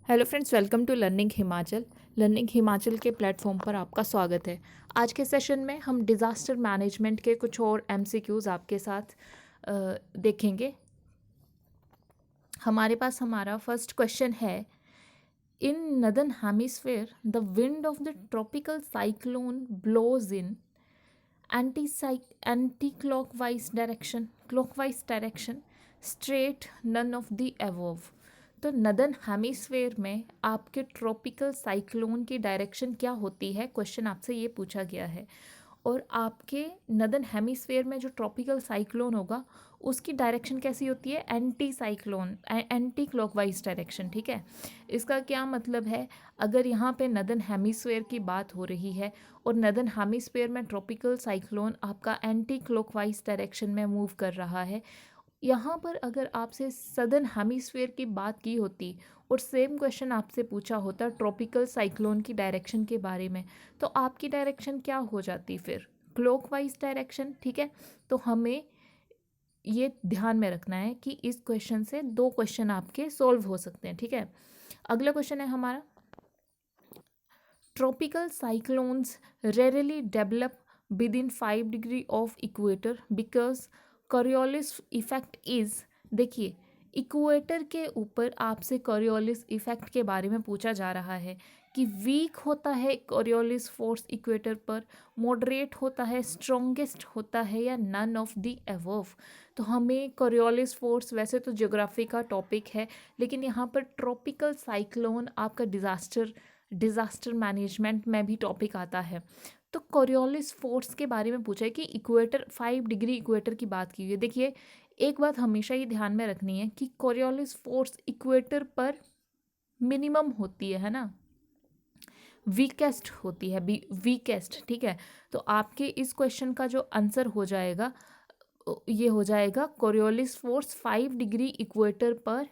Hello friends, welcome to learning Himachal. Learning Himachal के platform पर आपका स्वागत है। आज के सेशन में हम डिज़ास्टर मैनेजमेंट के कुछ और एमसीक्यूज़ आपके साथ देखेंगे। हमारे पास हमारा फर्स्ट क्वेश्चन है, in northern hemisphere the wind of the tropical cyclone blows in anti clockwise direction, straight, none of the above. तो नदर्न हेमिस्फेयर में आपके ट्रॉपिकल साइक्लोन की डायरेक्शन क्या होती है, क्वेश्चन आपसे ये पूछा गया है। और आपके नदर्न हेमिस्फेयर में जो ट्रॉपिकल साइक्लोन होगा उसकी डायरेक्शन कैसी होती है, एंटी क्लॉकवाइज डायरेक्शन। ठीक है, इसका क्या मतलब है, अगर यहाँ पे नदर्न हेमिस्फेयर की बात हो रही है और नदर्न हेमिस्फेयर में ट्रॉपिकल साइक्लोन आपका एंटी क्लॉकवाइज डायरेक्शन में मूव कर रहा है, यहाँ पर अगर आपसे सदर्न हेमिस्फेयर की बात की होती और सेम क्वेश्चन आपसे पूछा होता ट्रॉपिकल साइक्लोन की डायरेक्शन के बारे में, तो आपकी डायरेक्शन क्या हो जाती फिर, क्लॉकवाइज डायरेक्शन। ठीक है, तो हमें ये ध्यान में रखना है कि इस क्वेश्चन से दो क्वेश्चन आपके सॉल्व हो सकते हैं। ठीक है, अगला क्वेश्चन है हमारा, tropical cyclones rarely develop with in 5 degree of equator because Coriolis effect is. देखिए, इक्वेटर के ऊपर आपसे कॉरियोलिस इफेक्ट के बारे में पूछा जा रहा है कि वीक होता है कॉरियोलिस फोर्स इक्वेटर पर, मॉडरेट होता है, स्ट्रॉन्गेस्ट होता है, या नन ऑफ द अबव। तो हमें कॉरियोलिस फोर्स वैसे तो ज्योग्राफी का टॉपिक है, लेकिन यहाँ पर ट्रॉपिकल साइक्लोन आपका डिज़ास्टर मैनेजमेंट में भी टॉपिक आता है। तो कॉरियोलिस फोर्स के बारे में पूछा है कि इक्वेटर 5 डिग्री इक्वेटर की बात की हुई है। देखिए, एक बात हमेशा ही ध्यान में रखनी है कि कॉरियोलिस फोर्स इक्वेटर पर मिनिमम होती है ना, वीकेस्ट होती है, वीकेस्ट। ठीक है, तो आपके इस क्वेश्चन का जो आंसर हो जाएगा ये हो जाएगा, कॉरियोलिस फोर्स 5 डिग्री इक्वेटर पर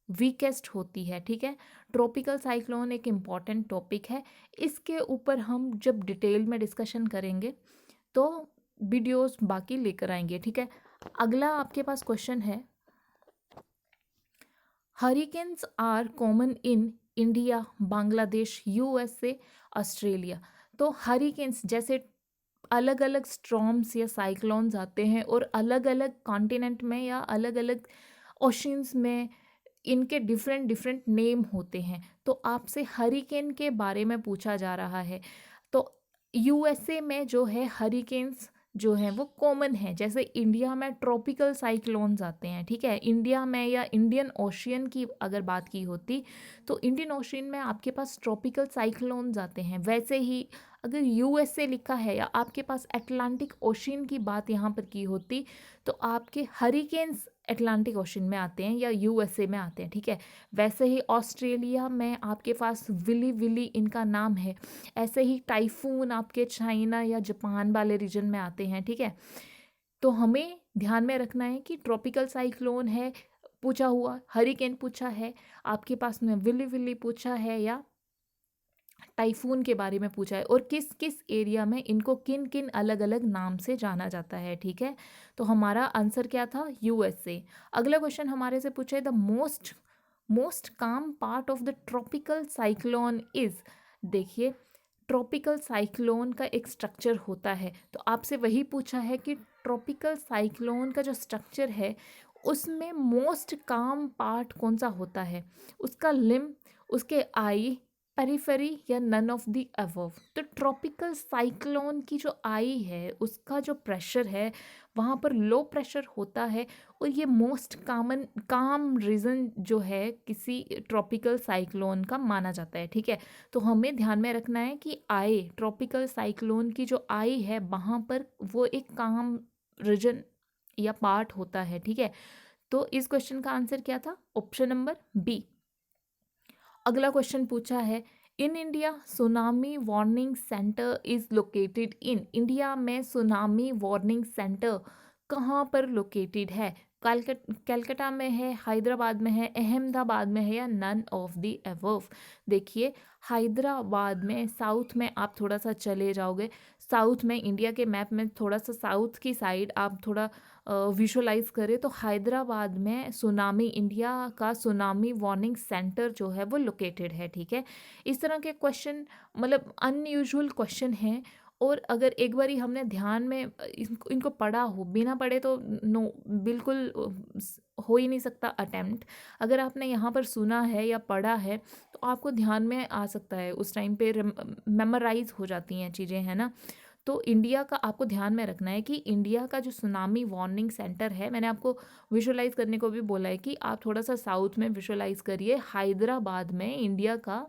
वीकेस्ट होती है। ठीक है, ट्रॉपिकल साइक्लोन एक इम्पॉर्टेंट टॉपिक है, इसके ऊपर हम जब डिटेल में डिस्कशन करेंगे तो वीडियोस बाकी लेकर आएंगे। ठीक है, अगला आपके पास क्वेश्चन है, hurricanes are common in India, Bangladesh, USA, Australia. तो हरिकेन्स जैसे अलग अलग स्टॉर्म्स या साइक्लोन्स आते हैं और अलग अलग कॉन्टिनेंट में या अलग अलग ओशंस में इनके डिफरेंट डिफरेंट नेम होते हैं। तो आपसे हरिकेन के बारे में पूछा जा रहा है। तो यूएसए में जो है हरिकेन्स जो हैं वो कॉमन है, जैसे इंडिया में ट्रॉपिकल साइक्लोन्स आते हैं। ठीक है, इंडिया में या इंडियन ओशियन की अगर बात की होती तो इंडियन ओशियन में आपके पास ट्रॉपिकल साइक्लोन्स आते हैं। वैसे ही अगर यूएसए लिखा है या आपके पास अटलांटिक ओशियन की बात यहाँ पर की होती तो आपके हरिकेन्स अटलांटिक ओशन में आते हैं या यूएसए में आते हैं। ठीक है, वैसे ही ऑस्ट्रेलिया में आपके पास विली विली इनका नाम है, ऐसे ही टाइफून आपके चाइना या जापान वाले रीजन में आते हैं। ठीक है, तो हमें ध्यान में रखना है कि ट्रॉपिकल साइक्लोन है पूछा हुआ, हरिकेन पूछा है, आपके पास में विली विली पूछा है या टाइफून के बारे में पूछा है, और किस किस एरिया में इनको किन किन अलग अलग नाम से जाना जाता है। ठीक है, तो हमारा आंसर क्या था, यूएसए। अगला क्वेश्चन हमारे से पूछा है, द मोस्ट काम part of the tropical cyclone is. देखिए, ट्रॉपिकल साइक्लोन का एक स्ट्रक्चर होता है, तो आपसे वही पूछा है कि ट्रॉपिकल साइक्लोन का जो स्ट्रक्चर है उसमें मोस्ट काम पार्ट कौन सा होता है, उसका लिम, उसके आई, पेरिफेरी, या नन ऑफ द अबव। तो ट्रॉपिकल साइक्लोन की जो आई है उसका जो प्रेशर है वहाँ पर लो प्रेशर होता है, और ये मोस्ट काम रीज़न जो है किसी ट्रॉपिकल साइक्लोन का माना जाता है। ठीक है, तो हमें ध्यान में रखना है कि आई, ट्रॉपिकल साइक्लोन की जो आई है वहाँ पर वो एक काम रीजन या पार्ट होता है। ठीक है, तो इस क्वेश्चन का आंसर क्या था, ऑप्शन नंबर बी। अगला क्वेश्चन पूछा है, in India tsunami warning centre is located in. India में सुनामी वार्निंग सेंटर कहाँ पर लोकेटेड है, कलकत्ता में है, हैदराबाद में है, अहमदाबाद में है, या नन ऑफ द अबव। देखिए, हैदराबाद में साउथ में आप थोड़ा सा चले जाओगे, साउथ में इंडिया के मैप में थोड़ा सा साउथ की साइड आप थोड़ा विजुअलाइज करें तो हैदराबाद में सुनामी, इंडिया का सुनामी वार्निंग सेंटर जो है वो लोकेटेड है, ठीक है। इस तरह के क्वेश्चन मतलब अनयूजुअल क्वेश्चन हैं, और अगर एक बारी हमने ध्यान में इनको पढ़ा हो, बिना पढ़े तो नो, बिल्कुल हो ही नहीं सकता अटेम्प्ट। अगर आपने यहाँ पर सुना है या पढ़ा है तो आपको ध्यान में आ सकता है, उस टाइम पे मेमोराइज हो जाती हैं चीज़ें, है ना। तो इंडिया का आपको ध्यान में रखना है कि इंडिया का जो सुनामी वार्निंग सेंटर है, मैंने आपको विजुअलाइज करने को भी बोला है कि आप थोड़ा सा साउथ में विजुअलाइज करिए, हैदराबाद में इंडिया का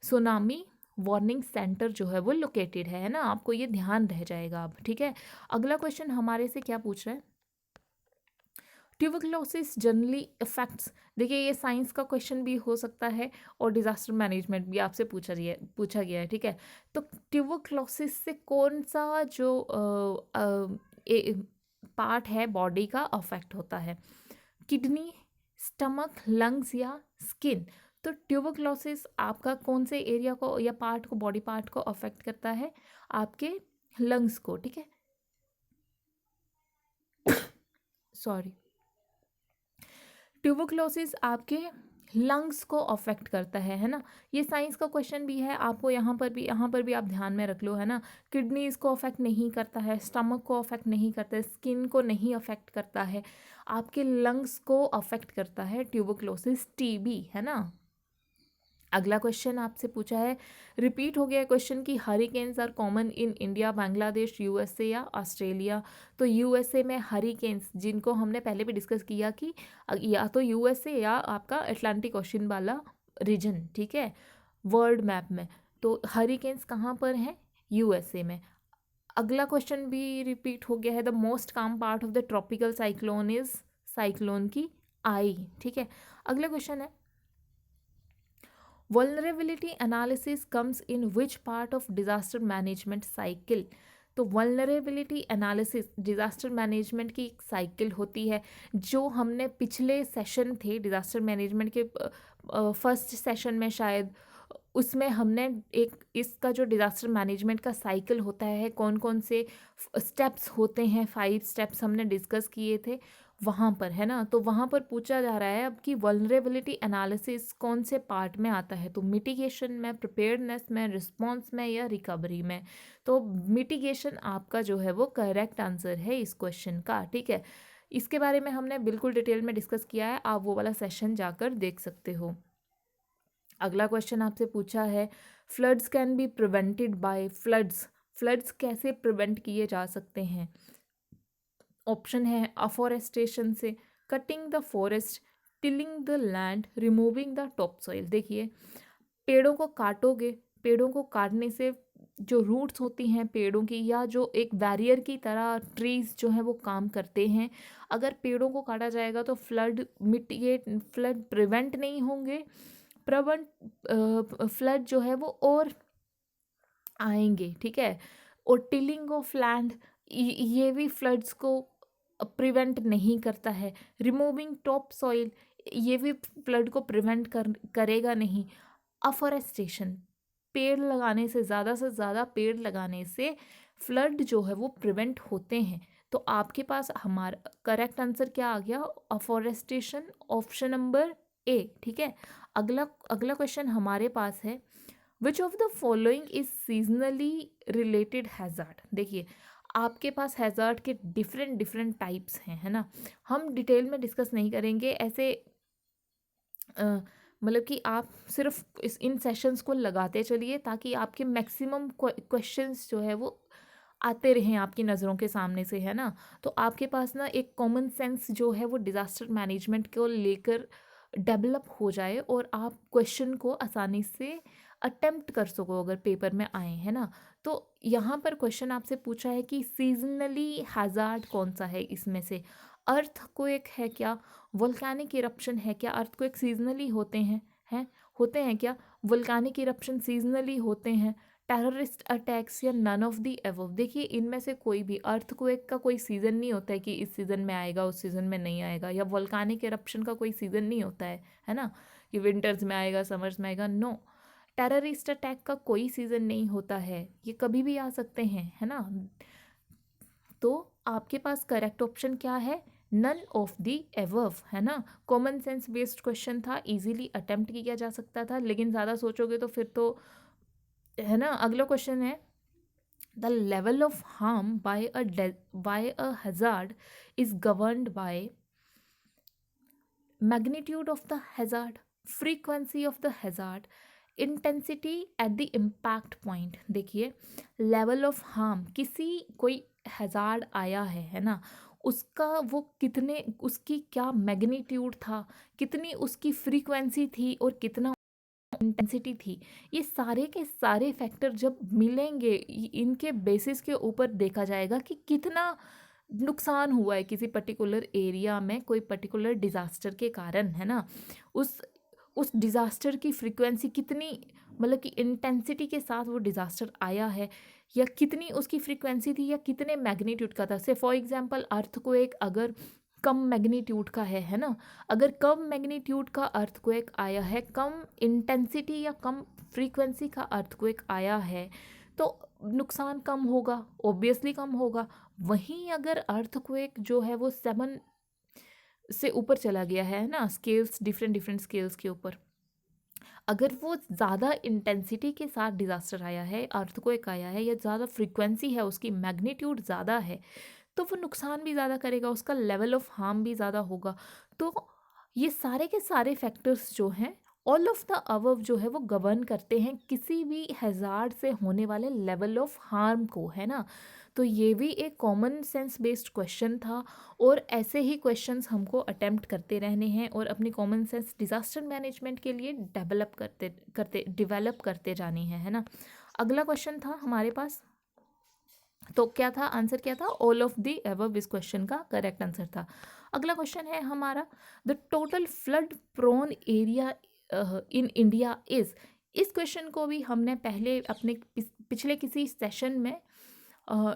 सुनामी वार्निंग सेंटर जो है वो लोकेटेड है ना। आपको ये ध्यान रह जाएगा अब, ठीक है। अगला क्वेश्चन हमारे से क्या पूछ रहा है, ट्यूबरक्लोसिस जनरली इफेक्ट्स। देखिए ये साइंस का क्वेश्चन भी हो सकता है और डिजास्टर मैनेजमेंट भी आपसे पूछा गया है, ठीक है। तो ट्यूबरक्लोसिस से कौन सा जो पार्ट है बॉडी का अफेक्ट होता है, किडनी, स्टमक, लंग्स या स्किन। तो ट्यूबरक्लोसिस आपका कौन से एरिया को या पार्ट को, बॉडी पार्ट को अफेक्ट करता है, आपके लंग्स को, ठीक है। सॉरी, ट्यूबरक्लोसिस आपके लंग्स को अफेक्ट करता है ना। ये साइंस का क्वेश्चन भी है, आपको यहाँ पर भी आप ध्यान में रख लो, है ना। किडनीज को अफेक्ट नहीं करता है, स्टमक को अफेक्ट नहीं करता है, स्किन को नहीं अफेक्ट करता है, आपके लंग्स को अफेक्ट करता है ट्यूबरक्लोसिस, टीबी, है ना। अगला क्वेश्चन आपसे पूछा है, रिपीट हो गया क्वेश्चन कि hurricanes are common in India, Bangladesh, USA या ऑस्ट्रेलिया। तो यूएसए में हरिकेन्स, जिनको हमने पहले भी डिस्कस किया कि या तो यूएसए या आपका अटलांटिक ओशन वाला रीजन, ठीक है, वर्ल्ड मैप में। तो हरिकेन्स कहाँ पर हैं, यूएसए में। अगला क्वेश्चन भी रिपीट हो गया है, द मोस्ट काम part of the tropical cyclone is, cyclone की आई, ठीक है। अगला क्वेश्चन है, vulnerability analysis comes in which part of disaster management cycle। तो vulnerability analysis disaster management की एक साइकिल होती है, जो हमने पिछले सेशन थे डिज़ास्टर मैनेजमेंट के फर्स्ट सेशन में शायद, उसमें हमने एक इसका जो डिज़ास्टर मैनेजमेंट का साइकिल होता है, कौन कौन से स्टेप्स होते हैं, 5 स्टेप्स हमने डिस्कस किए थे वहाँ पर, है ना। तो वहाँ पर पूछा जा रहा है अब कि वल्नरेबिलिटी एनालिसिस कौन से पार्ट में आता है, तो मिटिगेशन में, प्रिपेयर्डनेस में, रिस्पॉन्स में या रिकवरी में। तो मिटिगेशन आपका जो है वो करेक्ट आंसर है इस क्वेश्चन का, ठीक है। इसके बारे में हमने बिल्कुल डिटेल में डिस्कस किया है, आप वो वाला सेशन जाकर देख सकते हो। अगला क्वेश्चन आपसे पूछा है, floods can be prevented by, floods कैसे प्रिवेंट किए जा सकते हैं। ऑप्शन है अफॉरेस्टेशन से, cutting the forest, tilling the land, removing the top soil. देखिए पेड़ों को काटोगे, पेड़ों को काटने से जो रूट्स होती हैं पेड़ों की, या जो एक बैरियर की तरह ट्रीज जो है वो काम करते हैं। अगर पेड़ों को काटा जाएगा तो फ्लड प्रिवेंट नहीं होंगे, फ्लड जो है वो और आएंगे, ठीक है। और टिलिंग ऑफ लैंड, ये भी फ्लड्स को प्रिवेंट नहीं करता है। रिमूविंग टॉप सॉइल, ये भी फ्लड को प्रिवेंट करेगा नहीं। अफॉरेस्टेशन, पेड़ लगाने से ज़्यादा पेड़ लगाने से फ्लड जो है वो प्रिवेंट होते हैं। तो आपके पास हमारा करेक्ट आंसर क्या आ गया, अफॉरेस्टेशन, ऑप्शन नंबर ए, ठीक है। अगला क्वेश्चन हमारे पास है, which of the following is seasonally related hazard. देखिए आपके पास हैज़ार्ड के डिफरेंट टाइप्स हैं, है ना। हम डिटेल में डिस्कस नहीं करेंगे ऐसे, मतलब कि आप सिर्फ इन सेशंस को लगाते चलिए ताकि आपके मैक्सिमम क्वेश्चंस जो है वो आते रहें आपकी नज़रों के सामने से, है ना। तो आपके पास ना एक कॉमन सेंस जो है वो डिज़ास्टर मैनेजमेंट को लेकर डेवलप हो जाए और आप क्वेश्चन को आसानी से अटेम्प्ट कर सको अगर पेपर में आए, है ना। तो यहाँ पर क्वेश्चन आपसे पूछा है कि सीजनली हैज़ार्ड कौन सा है इसमें से, अर्थक्वेक है क्या, वोल्केनिक इरप्शन है क्या, अर्थक्वेक सीजनली होते हैं क्या, वोल्केनिक इरप्शन सीजनली होते हैं, टेररिस्ट अटैक्स या नन ऑफ दी एबव। देखिए इनमें से कोई भी, अर्थक्वेक का कोई सीज़न नहीं होता है कि इस सीज़न में आएगा उस सीज़न में नहीं आएगा, या वोल्केनिक इरप्शन का कोई सीज़न नहीं होता है ना, कि विंटर्स में आएगा समर्स में आएगा, नो। टेररिस्ट अटैक का कोई सीज़न नहीं होता है, ये कभी भी आ सकते हैं, है ना। तो आपके पास करेक्ट ऑप्शन क्या है, नन ऑफ द एबव, है ना। कॉमन सेंस बेस्ड क्वेश्चन था, इजीली अटेम्प्ट किया जा सकता था, लेकिन ज़्यादा सोचोगे तो फिर तो, है ना। अगला क्वेश्चन है, the level of harm bye a hazard is governed bye magnitude of the hazard, frequency of the hazard, intensity at the impact point। देखिए, लेवल ऑफ हार्म, किसी कोई हैजार्ड आया है ना, उसका वो कितने, उसकी क्या मैग्नीट्यूड था, कितनी उसकी फ्रीक्वेंसी थी और कितना इंटेंसिटी थी, ये सारे के सारे फैक्टर जब मिलेंगे इनके बेसिस के ऊपर देखा जाएगा कि कितना नुकसान हुआ है किसी पर्टिकुलर एरिया में कोई पर्टिकुलर डिज़ास्टर के कारण, है ना। उस उस डिज़ास्टर की फ्रीक्वेंसी कितनी, मतलब कि इंटेंसिटी के साथ वो डिज़ास्टर आया है, या कितनी उसकी फ्रीक्वेंसी थी, या कितने मैग्नीट्यूड का था। से फॉर एग्जांपल अर्थक्वेक अगर कम मैग्नीट्यूड का है ना, अगर कम मैग्नीट्यूड का अर्थक्वेक आया है, कम इंटेंसिटी या कम फ्रीक्वेंसी का अर्थक्वेक आया है, तो नुकसान कम होगा, ऑब्वियसली कम होगा। वहीं अगर अर्थक्वेक जो है वो 7 से ऊपर चला गया है ना, स्केल्स, डिफरेंट डिफरेंट स्केल्स के ऊपर, अगर वो ज़्यादा इंटेंसिटी के साथ डिज़ास्टर आया है, अर्थक्वेक आया है, या ज़्यादा फ्रीक्वेंसी है, उसकी मैग्नीट्यूड ज़्यादा है, तो वो नुकसान भी ज़्यादा करेगा, उसका लेवल ऑफ हार्म भी ज़्यादा होगा। तो ये सारे के सारे फैक्टर्स जो हैं, ऑल ऑफ द अबव जो है वो गवर्न करते हैं किसी भी हैज़ार्ड से होने वाले लेवल ऑफ हार्म को, है ना। तो ये भी एक कॉमन सेंस बेस्ड क्वेश्चन था, और ऐसे ही क्वेश्चंस हमको अटेम्प्ट करते रहने हैं और अपनी कॉमन सेंस डिज़ास्टर मैनेजमेंट के लिए डेवलप करते जानी है ना। अगला क्वेश्चन था हमारे पास, तो क्या था आंसर, क्या था, ऑल ऑफ द एबव इस क्वेश्चन का करेक्ट आंसर था। अगला क्वेश्चन है हमारा, the total flood prone area in India is. इस क्वेश्चन को भी हमने पहले अपने पिछले किसी सेशन में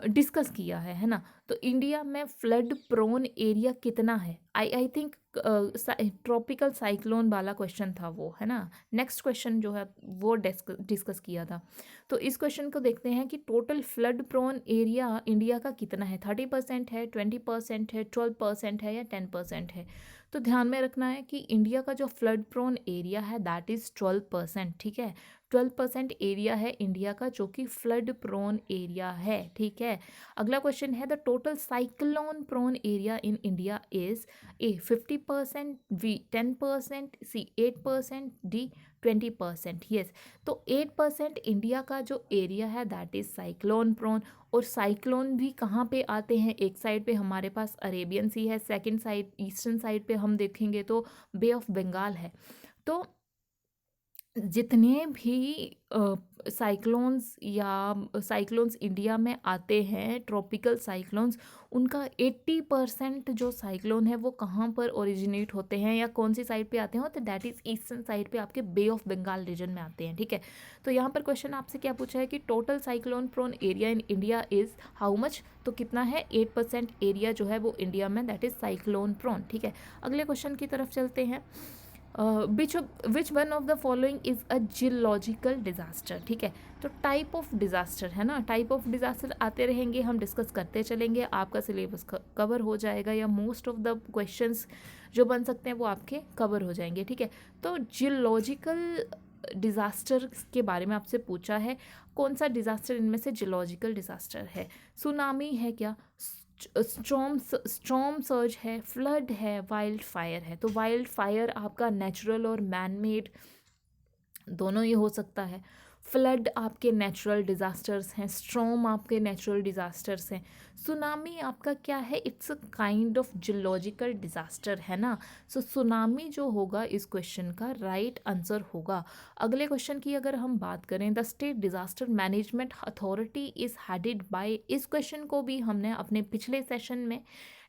डिस्कस किया है ना। तो इंडिया में फ्लड प्रोन एरिया कितना है, आई थिंक ट्रॉपिकल साइक्लोन वाला क्वेश्चन था वो, है ना। नेक्स्ट क्वेश्चन जो है वो डिस्कस किया था। तो इस क्वेश्चन को देखते हैं कि total flood prone area India का कितना है, 30% है, 20% है, 12% है, या 10% है। तो ध्यान में रखना है कि इंडिया का जो फ्लड प्रोन एरिया है दैट इज़ 12%, ठीक है। 12% एरिया है इंडिया का जो कि फ्लड प्रोन एरिया है, ठीक है। अगला क्वेश्चन है, the total cyclone prone area in India is A 50%, B 10%, C 8%, D 20%। Yes, तो 8% इंडिया का जो एरिया है दैट इज साइक्लोन प्रोन। और साइक्लोन भी कहाँ पे आते हैं, एक साइड पे हमारे पास अरेबियन सी है, सेकंड साइड ईस्टर्न साइड पे हम देखेंगे तो बे ऑफ बंगाल है। तो जितने भी साइक्लोन्स या साइक्लोन्स इंडिया में आते हैं, ट्रॉपिकल साइक्लोन्स, उनका 80% जो साइक्लोन है वो कहाँ पर ओरिजिनेट होते हैं या कौन सी साइड पे आते हैं, तो दैट इज़ ईस्टर्न साइड पे आपके बे ऑफ बंगाल रीजन में आते हैं, ठीक है। तो यहाँ पर क्वेश्चन आपसे क्या पूछा है कि total cyclone prone area in India is how much, तो कितना है, 8% एरिया जो है वो इंडिया में दैट इज़ साइक्लोन प्रोन, ठीक है। अगले क्वेश्चन की तरफ चलते हैं, which one of the following is a geological disaster, ठीक है। तो टाइप ऑफ डिज़ास्टर, है ना, टाइप ऑफ डिज़ास्टर आते रहेंगे, हम डिस्कस करते चलेंगे, आपका सिलेबस कवर हो जाएगा, या मोस्ट ऑफ द क्वेश्चंस जो बन सकते हैं वो आपके कवर हो जाएंगे, ठीक है। तो जियोलॉजिकल डिज़ास्टर के बारे में आपसे पूछा है, कौन सा डिज़ास्टर इनमें से जियोलॉजिकल डिज़ास्टर है, सुनामी है क्या, स्टॉर्म सर्ज है, फ्लड है, वाइल्ड फायर है। तो वाइल्ड फायर आपका नेचुरल और मैन मेड दोनों ही हो सकता है। फ्लड आपके नेचुरल डिज़ास्टर्स हैं, स्ट्रॉम आपके नेचुरल डिज़ास्टर्स हैं, सुनामी आपका क्या है, it's a kind of geological disaster, है ना। सो सुनामी जो होगा इस क्वेश्चन का राइट आंसर होगा। अगले क्वेश्चन की अगर हम बात करें, the state disaster management authority is headed by, इस क्वेश्चन को भी हमने अपने पिछले सेशन में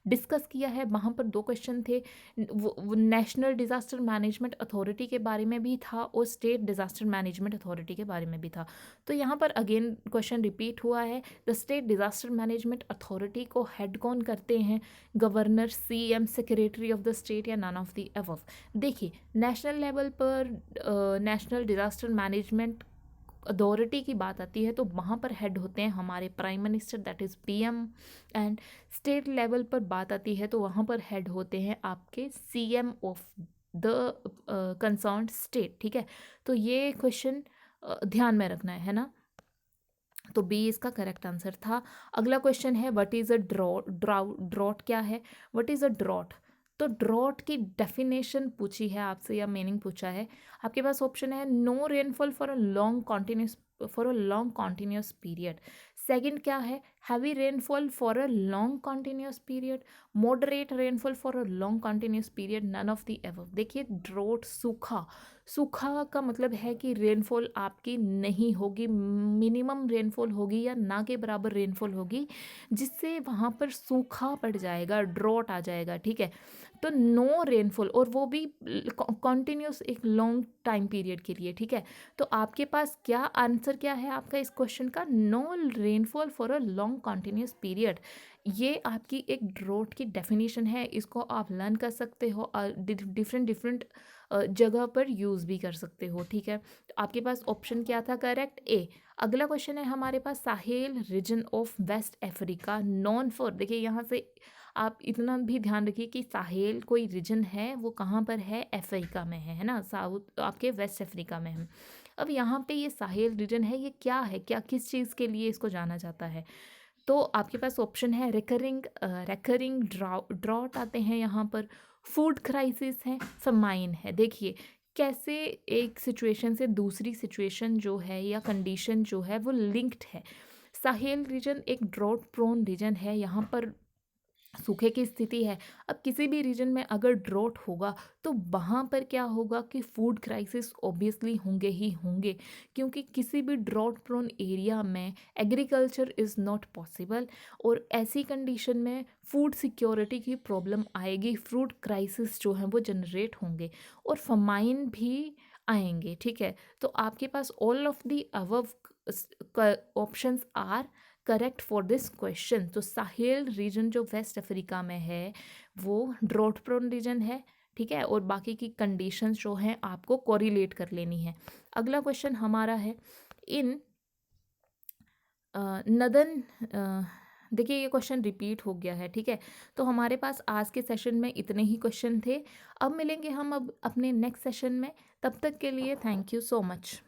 डिस्कस किया है, वहाँ पर 2 क्वेश्चन थे, वो नेशनल डिज़ास्टर मैनेजमेंट अथॉरिटी के बारे में भी था और स्टेट डिज़ास्टर मैनेजमेंट अथॉरिटी के बारे में भी था। तो यहाँ पर अगेन क्वेश्चन रिपीट हुआ है, the state disaster management authority को हेड कौन करते हैं, governor, CM, secretary of the state, या नन ऑफ द अबव। देखिए, नेशनल लेवल पर नेशनल डिज़ास्टर मैनेजमेंट अथॉरिटी की बात आती है तो वहाँ पर हेड होते हैं हमारे prime minister, that is PM. And state level पर बात आती है तो वहाँ पर हेड होते हैं आपके CM of the concerned state. ठीक है, तो ये क्वेश्चन ध्यान में रखना है ना। तो बी इसका करेक्ट आंसर था। अगला क्वेश्चन है व्हाट इज़ अ ड्रॉट क्या है? What is a drought? तो ड्रॉट की डेफिनेशन पूछी है आपसे या मीनिंग पूछा है। आपके पास ऑप्शन है no rainfall for a long continuous period. Second क्या है? Heavy rainfall for a long continuous period, moderate rainfall for a long continuous period, none of the above. देखिए ड्रॉट सूखा, सूखा का मतलब है कि रेनफॉल आपकी नहीं होगी, मिनिमम रेनफॉल होगी या ना के बराबर रेनफॉल होगी, जिससे वहाँ पर सूखा पड़ जाएगा, ड्रॉट आ जाएगा। ठीक है, तो नो रेनफॉल, और वो भी कॉन्टिन्यूस एक लॉन्ग टाइम पीरियड के लिए। ठीक है, तो आपके पास क्या आंसर क्या है आपका इस क्वेश्चन का? No rainfall for a long continuous period. ये आपकी एक ड्रॉट की डेफिनेशन है, इसको आप लर्न कर सकते हो और डिफरेंट डिफरेंट जगह पर यूज़ भी कर सकते हो। ठीक है, तो आपके पास ऑप्शन क्या था? Correct A. अगला क्वेश्चन है हमारे पास Sahel region of West Africa known for. देखिए यहाँ से आप इतना भी ध्यान रखिए कि साहेल कोई रीजन है, वो कहाँ पर है? अफ्रीका में है ना, साउथ आपके वेस्ट अफ्रीका में है। अब यहाँ पे ये साहेल रीजन है, ये क्या है, क्या किस चीज़ के लिए इसको जाना जाता है? तो आपके पास ऑप्शन है रिकरिंग ड्रॉट आते हैं यहाँ पर, फूड क्राइसिस है, फमाइन है। देखिए कैसे एक सिचुएशन से दूसरी सिचुएशन जो है या कंडीशन जो है वो लिंक्ड है। साहेल रीजन एक ड्रॉट प्रोन रीजन है, यहाँ पर सूखे की स्थिति है। अब किसी भी रीजन में अगर ड्रॉट होगा तो वहाँ पर क्या होगा कि फूड क्राइसिस ऑब्वियसली होंगे ही होंगे, क्योंकि किसी भी ड्रॉट प्रोन एरिया में एग्रीकल्चर इज़ नॉट पॉसिबल, और ऐसी कंडीशन में फूड सिक्योरिटी की प्रॉब्लम आएगी, फूड क्राइसिस जो हैं वो जनरेट होंगे और फमाइन भी आएंगे। ठीक है, तो आपके पास all of the above options are correct for this question. तो साहेल रीजन जो वेस्ट अफ्रीका में है वो ड्रॉट प्रोन रीजन है। ठीक है, और बाकी की कंडीशंस जो हैं आपको कोरिलेट कर लेनी है। अगला क्वेश्चन हमारा है इन नदन देखिए ये क्वेश्चन रिपीट हो गया है। ठीक है, तो हमारे पास आज के सेशन में इतने ही क्वेश्चन थे। अब मिलेंगे हम अब अपने नेक्स्ट सेशन में, तब तक के लिए थैंक यू सो मच।